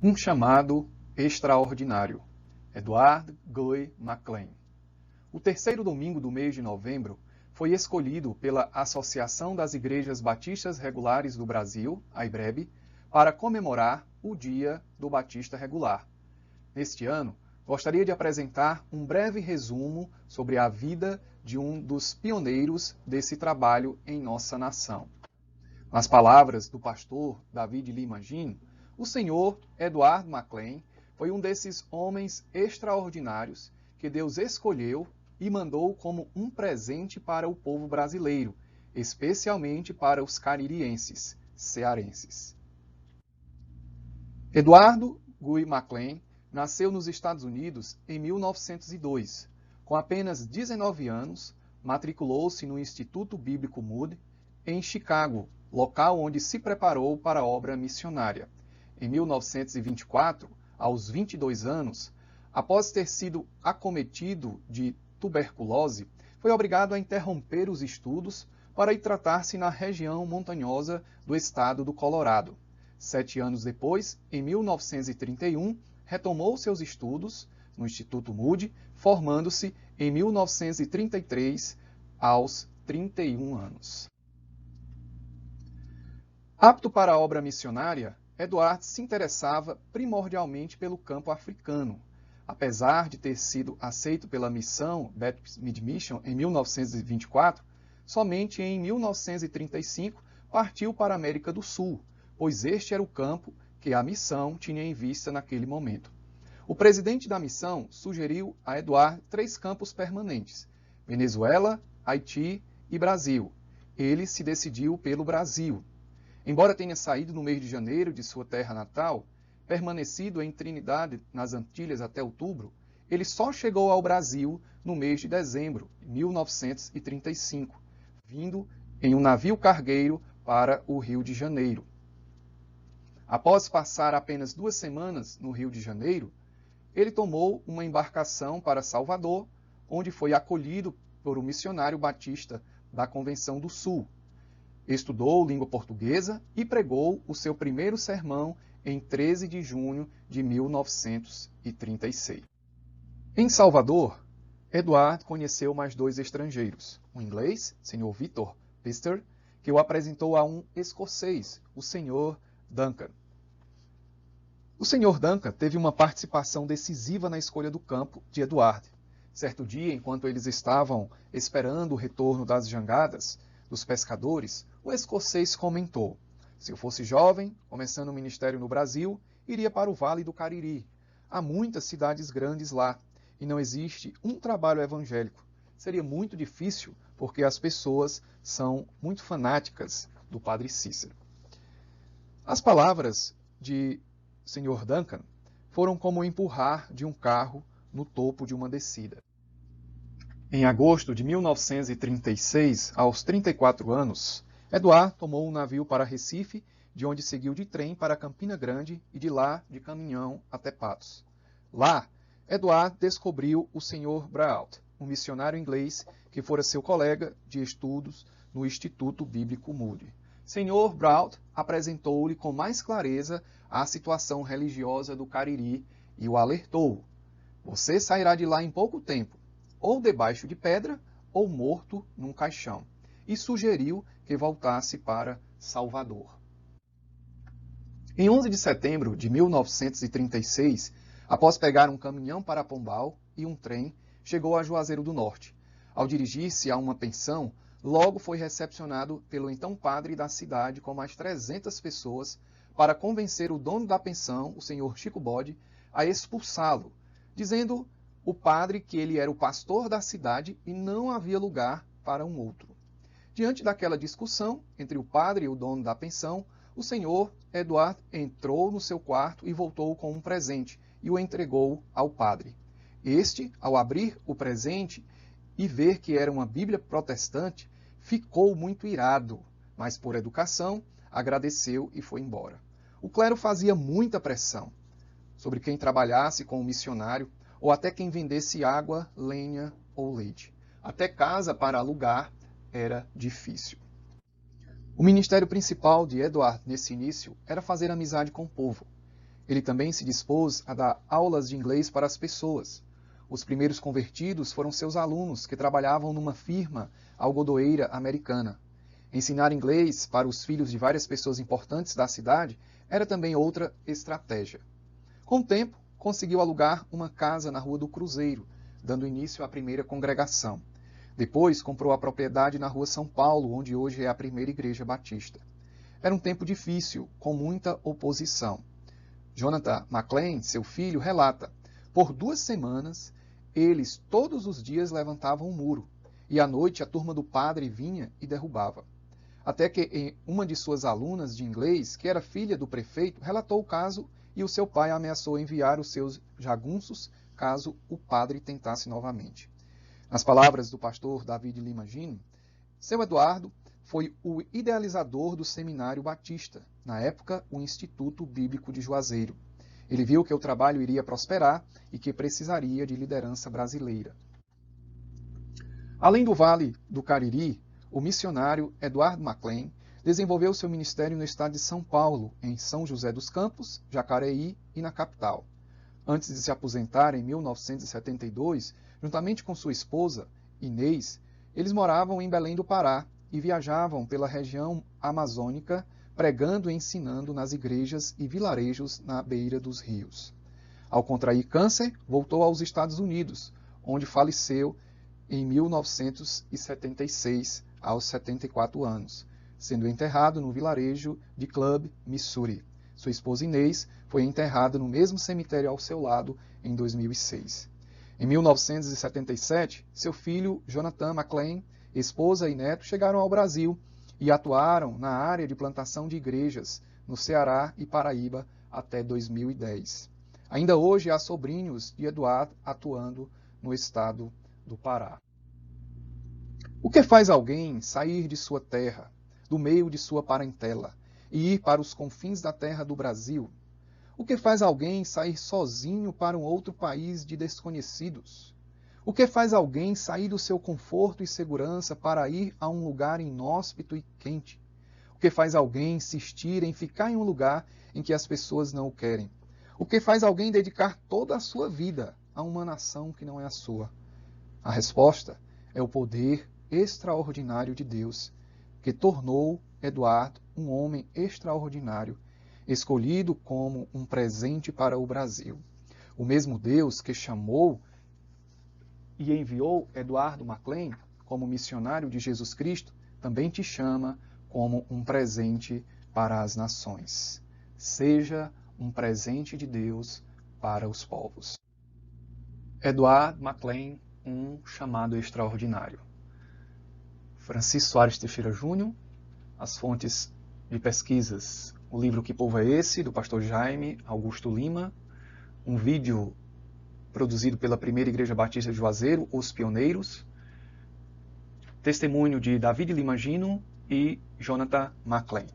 Um chamado extraordinário. Edward Guy McLean. O terceiro domingo do mês de novembro foi escolhido pela Associação das Igrejas Batistas Regulares do Brasil, a IBREB, para comemorar o Dia do Batista Regular. Neste ano, gostaria de apresentar um breve resumo sobre a vida de um dos pioneiros desse trabalho em nossa nação. Nas palavras do pastor David Lima Gino, o senhor Edward McLean foi um desses homens extraordinários que Deus escolheu e mandou como um presente para o povo brasileiro, especialmente para os caririenses, cearenses. Eduardo Guy McLean nasceu nos Estados Unidos em 1902. Com apenas 19 anos, matriculou-se no Instituto Bíblico Moody, em Chicago, local onde se preparou para a obra missionária. Em 1924, aos 22 anos, após ter sido acometido de tuberculose, foi obrigado a interromper os estudos para ir tratar-se na região montanhosa do estado do Colorado. 7 anos depois, em 1931, retomou seus estudos no Instituto Moody, formando-se em 1933, aos 31 anos. Apto para a obra missionária, Edward se interessava primordialmente pelo campo africano. Apesar de ter sido aceito pela missão Baptist Mid-Mission em 1924, somente em 1935 partiu para a América do Sul, pois este era o campo que a missão tinha em vista naquele momento. O presidente da missão sugeriu a Edward 3 campos permanentes: Venezuela, Haiti e Brasil. Ele se decidiu pelo Brasil. Embora tenha saído no mês de janeiro de sua terra natal, permanecido em Trinidade, nas Antilhas, até outubro, ele só chegou ao Brasil no mês de dezembro de 1935, vindo em um navio cargueiro para o Rio de Janeiro. Após passar apenas 2 semanas no Rio de Janeiro, ele tomou uma embarcação para Salvador, onde foi acolhido por um missionário batista da Convenção do Sul. Estudou língua portuguesa e pregou o seu primeiro sermão em 13 de junho de 1936. Em Salvador, Edward conheceu mais 2 estrangeiros, um inglês, Sr. Victor Pfister, que o apresentou a um escocês, o Sr. Duncan. O Sr. Duncan teve uma participação decisiva na escolha do campo de Edward. Certo dia, enquanto eles estavam esperando o retorno das jangadas dos pescadores, o escocês comentou: se eu fosse jovem, começando o ministério no Brasil, iria para o Vale do Cariri. Há muitas cidades grandes lá, e não existe um trabalho evangélico. Seria muito difícil, porque as pessoas são muito fanáticas do Padre Cícero. As palavras de Sr. Duncan foram como empurrar de um carro no topo de uma descida. Em agosto de 1936, aos 34 anos, Edward tomou um navio para Recife, de onde seguiu de trem para Campina Grande e de lá de caminhão até Patos. Lá, Edward descobriu o Sr. Brault, um missionário inglês que fora seu colega de estudos no Instituto Bíblico Moody. Sr. Brault apresentou-lhe com mais clareza a situação religiosa do Cariri e o alertou: você sairá de lá em pouco tempo, ou debaixo de pedra, ou morto num caixão, e sugeriu que voltasse para Salvador. Em 11 de setembro de 1936, após pegar um caminhão para Pombal e um trem, chegou a Juazeiro do Norte. Ao dirigir-se a uma pensão, logo foi recepcionado pelo então padre da cidade com mais 300 pessoas para convencer o dono da pensão, o senhor Chico Bode, a expulsá-lo, dizendo o padre que ele era o pastor da cidade e não havia lugar para um outro. Diante daquela discussão entre o padre e o dono da pensão, o senhor Edward entrou no seu quarto e voltou com um presente e o entregou ao padre. Este, ao abrir o presente e ver que era uma Bíblia protestante, ficou muito irado, mas por educação agradeceu e foi embora. O clero fazia muita pressão sobre quem trabalhasse com o missionário ou até quem vendesse água, lenha ou leite. Até casa para alugar era difícil. O ministério principal de Edward nesse início era fazer amizade com o povo. Ele também se dispôs a dar aulas de inglês para as pessoas. Os primeiros convertidos foram seus alunos, que trabalhavam numa firma algodoeira americana. Ensinar inglês para os filhos de várias pessoas importantes da cidade era também outra estratégia. Com o tempo, conseguiu alugar uma casa na Rua do Cruzeiro, dando início à primeira congregação. Depois, comprou a propriedade na Rua São Paulo, onde hoje é a primeira igreja batista. Era um tempo difícil, com muita oposição. Jonathan McLean, seu filho, relata: por 2 semanas, eles todos os dias levantavam um muro, e à noite a turma do padre vinha e derrubava. Até que uma de suas alunas de inglês, que era filha do prefeito, relatou o caso e o seu pai ameaçou enviar os seus jagunços caso o padre tentasse novamente. Nas palavras do pastor David Lima Gino, seu Eduardo foi o idealizador do Seminário Batista, na época o Instituto Bíblico de Juazeiro. Ele viu que o trabalho iria prosperar e que precisaria de liderança brasileira. Além do Vale do Cariri, o missionário Eduardo McLean desenvolveu seu ministério no estado de São Paulo, em São José dos Campos, Jacareí e na capital. Antes de se aposentar em 1972, juntamente com sua esposa, Inês, eles moravam em Belém do Pará e viajavam pela região amazônica, pregando e ensinando nas igrejas e vilarejos na beira dos rios. Ao contrair câncer, voltou aos Estados Unidos, onde faleceu em 1976, aos 74 anos, sendo enterrado no vilarejo de Club, Missouri. Sua esposa Inês foi enterrada no mesmo cemitério ao seu lado em 2006. Em 1977, seu filho Jonathan McLean, esposa e neto chegaram ao Brasil e atuaram na área de plantação de igrejas no Ceará e Paraíba até 2010. Ainda hoje há sobrinhos de Eduardo atuando no estado do Pará. O que faz alguém sair de sua terra, do meio de sua parentela, e ir para os confins da terra do Brasil? O que faz alguém sair sozinho para um outro país de desconhecidos? O que faz alguém sair do seu conforto e segurança para ir a um lugar inóspito e quente? O que faz alguém insistir em ficar em um lugar em que as pessoas não o querem? O que faz alguém dedicar toda a sua vida a uma nação que não é a sua? A resposta é o poder extraordinário de Deus, que tornou Eduardo um homem extraordinário, escolhido como um presente para o Brasil. O mesmo Deus que chamou e enviou Eduardo McLean como missionário de Jesus Cristo, também te chama como um presente para as nações. Seja um presente de Deus para os povos. Eduardo McLean, um chamado extraordinário. Francisco Soares Teixeira Júnior, as fontes de pesquisas: o livro Que Povo é Esse?, do pastor Jaime Augusto Lima, um vídeo produzido pela Primeira Igreja Batista de Juazeiro, Os Pioneiros, testemunho de David Lima Gino e Jonathan McLean.